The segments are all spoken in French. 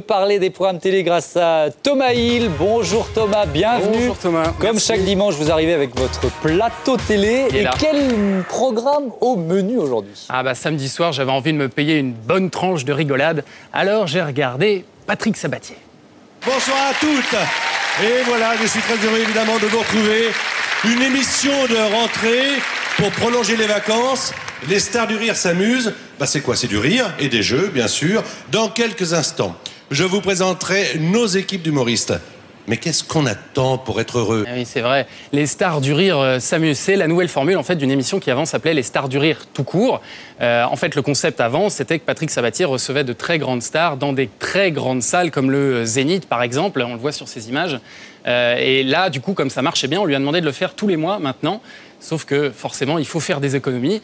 Parler des programmes télé grâce à Thomas Hill. Bonjour Thomas, bienvenue. Bonjour Thomas. Comme Merci. chaque dimanche, vous arrivez avec votre plateau télé. Et quel programme au menu aujourd'hui? Samedi soir, j'avais envie de me payer une bonne tranche de rigolade. Alors j'ai regardé Patrick Sabatier. Bonsoir à toutes. Et voilà, je suis très heureux évidemment de vous retrouver. Une émission de rentrée pour prolonger les vacances. Les stars du rire s'amusent. C'est quoi? C'est du rire et des jeux, bien sûr. Dans quelques instants, je vous présenterai nos équipes d'humoristes. Mais qu'est-ce qu'on attend pour être heureux? Oui, c'est vrai. Les stars du rire s'amusent. C'est la nouvelle formule en fait d'une émission qui avant s'appelait les stars du rire tout court. En fait, le concept avant, c'était que Patrick Sabatier recevait de très grandes stars dans des très grandes salles comme le Zénith, par exemple. On le voit sur ces images. Et là, du coup, comme ça marchait bien, on lui a demandé de le faire tous les mois maintenant. Sauf que forcément, il faut faire des économies.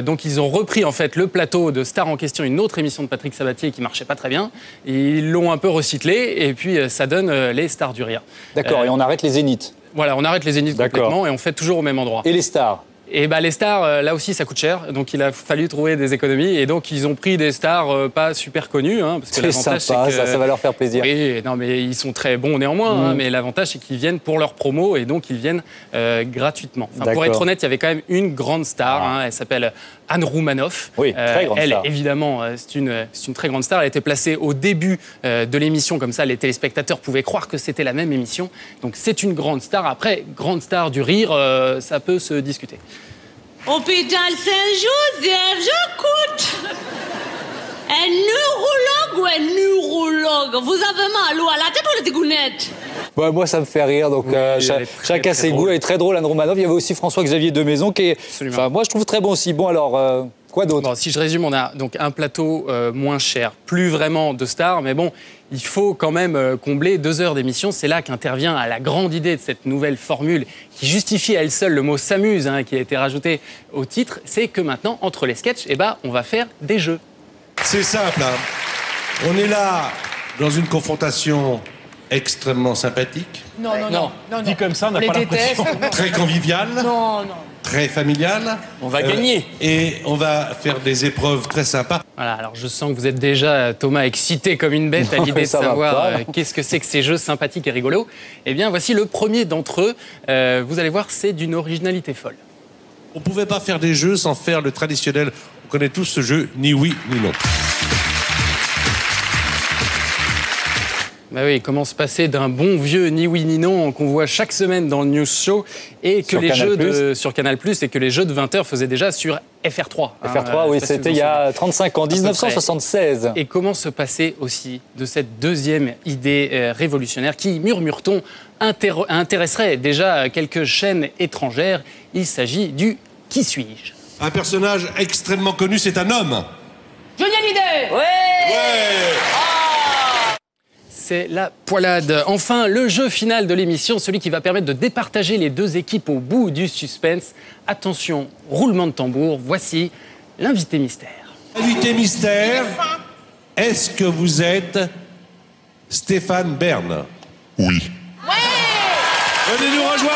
Donc, ils ont repris en fait le plateau de Stars en question, une autre émission de Patrick Sabatier qui marchait pas très bien. Et ils l'ont un peu recyclé et puis ça donne les stars du rire. D'accord, et on arrête les zéniths. Voilà, on arrête les zéniths complètement et on fait toujours au même endroit. Et les stars? Et les stars, là aussi, ça coûte cher. Donc, il a fallu trouver des économies. Et donc, ils ont pris des stars pas super connues. Parce que c'est sympa, ça va leur faire plaisir. Oui, non, mais ils sont très bons néanmoins. Mais l'avantage, c'est qu'ils viennent pour leur promo et donc ils viennent gratuitement. Pour être honnête, il y avait quand même une grande star. Elle s'appelle Anne Roumanoff. Oui, très grande star. Elle, évidemment, c'est une très grande star. Elle a été placée au début de l'émission. Comme ça, les téléspectateurs pouvaient croire que c'était la même émission. Donc, c'est une grande star. Après, grande star du rire, ça peut se discuter. Hôpital Saint-Joseph, j'écoute. Un neurologue ou un neurologue? Vous avez mal ou à la tête ou à la dégounette? Moi, ça me fait rire. Donc, chacun ses goûts. Elle est très drôle, Anne Roumanoff. Il y avait aussi François-Xavier de Maison qui est, moi, je trouve très bon aussi. Bon, alors, quoi d'autre? Si je résume, on a donc un plateau moins cher, plus vraiment de stars, mais bon, il faut quand même combler 2 heures d'émission. C'est là qu'intervient la grande idée de cette nouvelle formule qui justifie à elle seule le mot s'amuse, qui a été rajouté au titre. C'est que maintenant, entre les sketchs, on va faire des jeux. C'est simple. On est là dans une confrontation extrêmement sympathique. Non. Dit comme ça, on n'a pas l'impression. Très conviviale. Non. Très familiale. On va gagner. Et on va faire des épreuves très sympas. Voilà, alors je sens que vous êtes déjà, Thomas, excité comme une bête à l'idée de savoir qu'est-ce que c'est que ces jeux sympathiques et rigolos. Eh bien, voici le premier d'entre eux. Vous allez voir, c'est d'une originalité folle. On ne pouvait pas faire des jeux sans faire le traditionnel. On connaît tous ce jeu, ni oui, ni non. Oui, comment se passer d'un bon vieux ni oui ni non qu'on voit chaque semaine dans le News Show et que les jeux sur Canal+, et que les jeux de 20h faisaient déjà sur FR3. FR3, oui, c'était il y a 35 ans, 1976. Et comment se passer aussi de cette deuxième idée révolutionnaire qui, murmure-t-on, intéresserait déjà quelques chaînes étrangères. Il s'agit du « Qui suis-je » Un personnage extrêmement connu, c'est un homme. Johnny Hallyday. Ouais. C'est la poilade. Enfin, le jeu final de l'émission, celui qui va permettre de départager les deux équipes au bout du suspense. Attention, roulement de tambour, voici l'invité mystère. Invité mystère, est-ce que vous êtes Stéphane Bern? Oui. Venez nous rejoindre.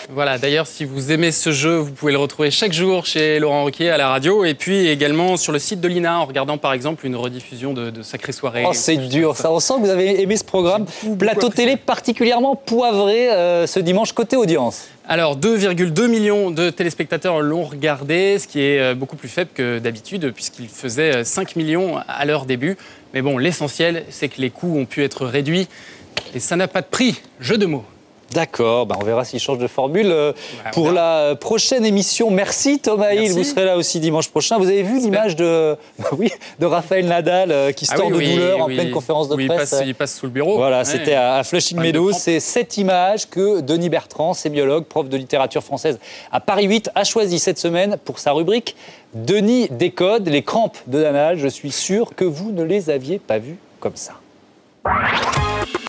Voilà, d'ailleurs, si vous aimez ce jeu, vous pouvez le retrouver chaque jour chez Laurent Ruquier à la radio et puis également sur le site de l'INA en regardant par exemple une rediffusion de Sacrée Soirée. Oh, c'est dur, ça. On sent que vous avez aimé ce programme. Plateau télé particulièrement poivré ce dimanche côté audience. Alors, 2,2 millions de téléspectateurs l'ont regardé, ce qui est beaucoup plus faible que d'habitude, puisqu'il faisait 5 millions à leur début. Mais bon, l'essentiel, c'est que les coûts ont pu être réduits et ça n'a pas de prix. Jeu de mots. D'accord, on verra s'il change de formule pour la prochaine émission. Merci Thomas Hill, vous serez là aussi dimanche prochain. Vous avez vu l'image de Raphaël Nadal qui se tord de douleur en pleine conférence de presse. Il passe sous le bureau. Voilà, c'était à Flushing Meadows. C'est cette image que Denis Bertrand, sémiologue, prof de littérature française à Paris 8, a choisi cette semaine pour sa rubrique Denis décode les crampes de Nadal. Je suis sûr que vous ne les aviez pas vues comme ça.